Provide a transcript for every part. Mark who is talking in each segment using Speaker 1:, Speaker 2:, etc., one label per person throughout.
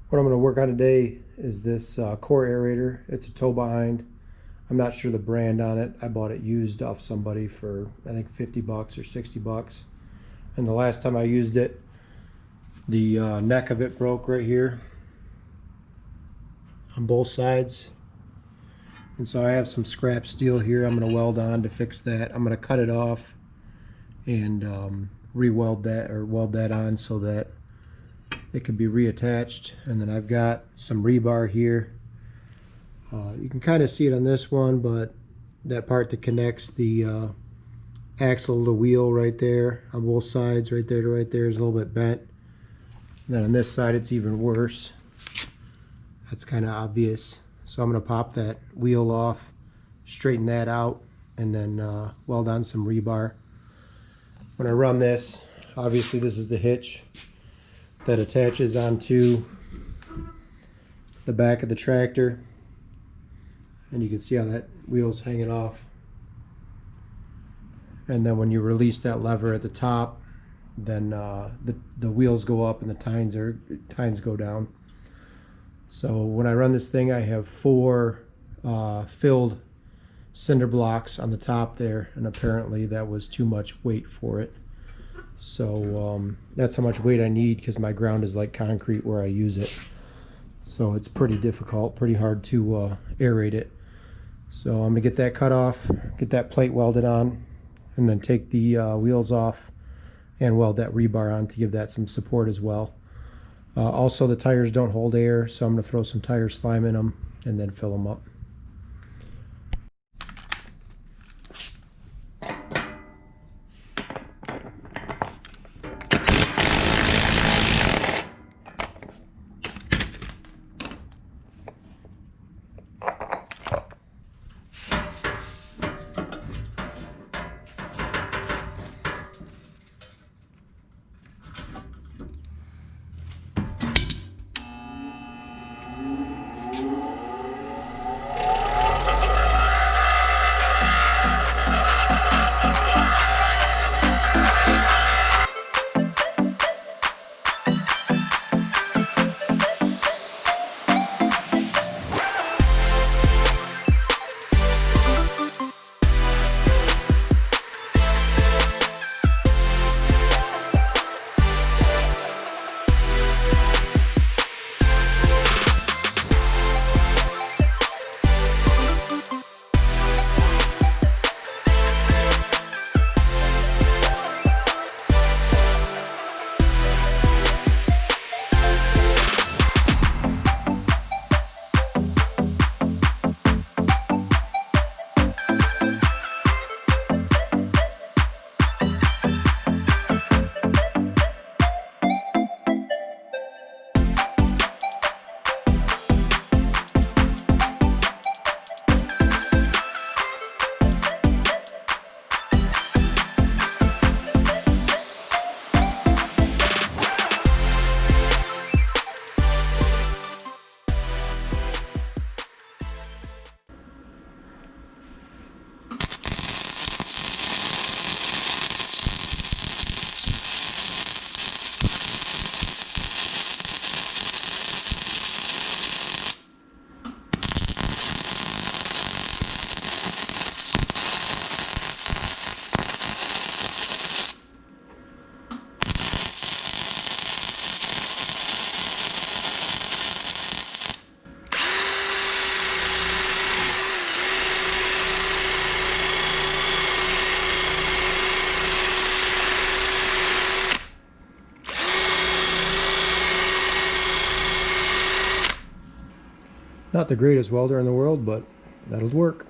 Speaker 1: What I'm going to work on today is this core aerator. It's a tow behind. I'm not sure the brand on it. I bought it used off somebody for I think 50 bucks or 60 bucks. And the last time I used it, the neck of it broke right here on both sides. And so I have some scrap steel here I'm going to weld on to fix that. I'm going to cut it off and re-weld that, or weld that on so that it can be reattached. And then I've got some rebar here. You can kind of see it on this one, but that part that connects the axle to the wheel right there on both sides, right there to right there, is a little bit bent. And then on this side it's even worse. That's kind of obvious. So I'm going to pop that wheel off, straighten that out, and then weld on some rebar. When I run this, obviously this is the hitch that attaches onto the back of the tractor, and you can see how that wheel's hanging off. And then when you release that lever at the top, then the wheels go up and the tines go down. So when I run this thing, I have 4 filled cinder blocks on the top there, and apparently that was too much weight for it. So that's how much weight I need, because my ground is like concrete where I use it. So it's pretty difficult, pretty hard to aerate it. So I'm gonna get that cut off, get that plate welded on, and then take the wheels off and weld that rebar on to give that some support as well. Also, the tires don't hold air, so I'm going to throw some tire slime in them and then fill them up. Not the greatest welder in the world, but that'll work.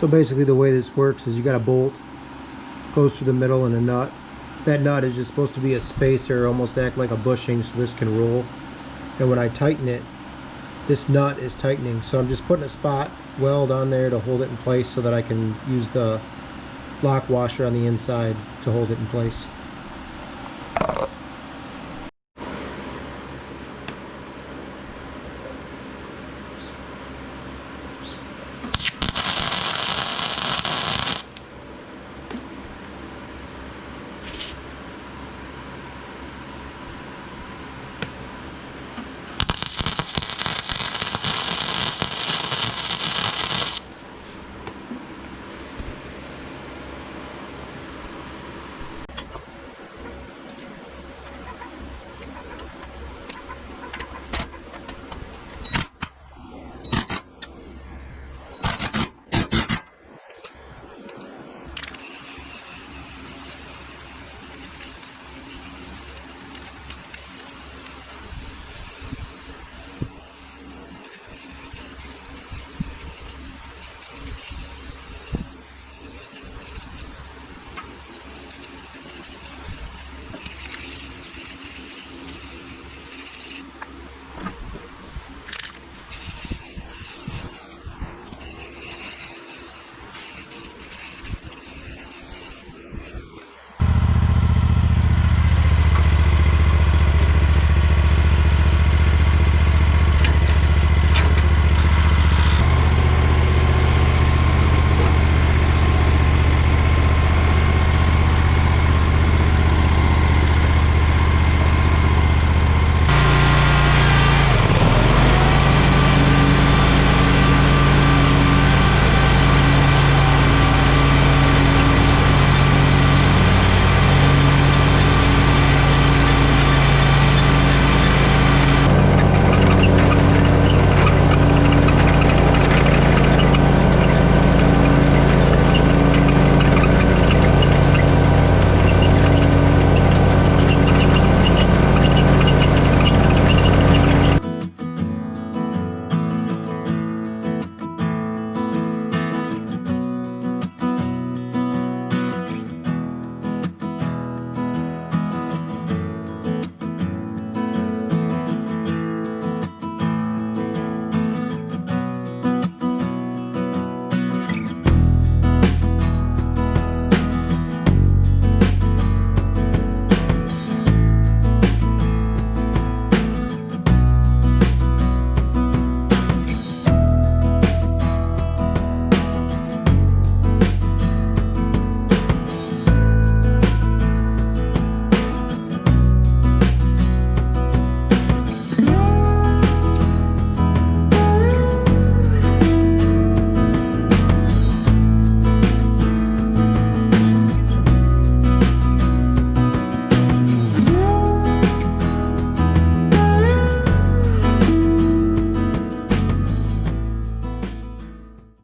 Speaker 1: So basically the way this works is you got a bolt, goes through the middle, and a nut. That nut is just supposed to be a spacer, almost act like a bushing so this can roll. And when I tighten it, this nut is tightening. So I'm just putting a spot weld on there to hold it in place so that I can use the lock washer on the inside to hold it in place.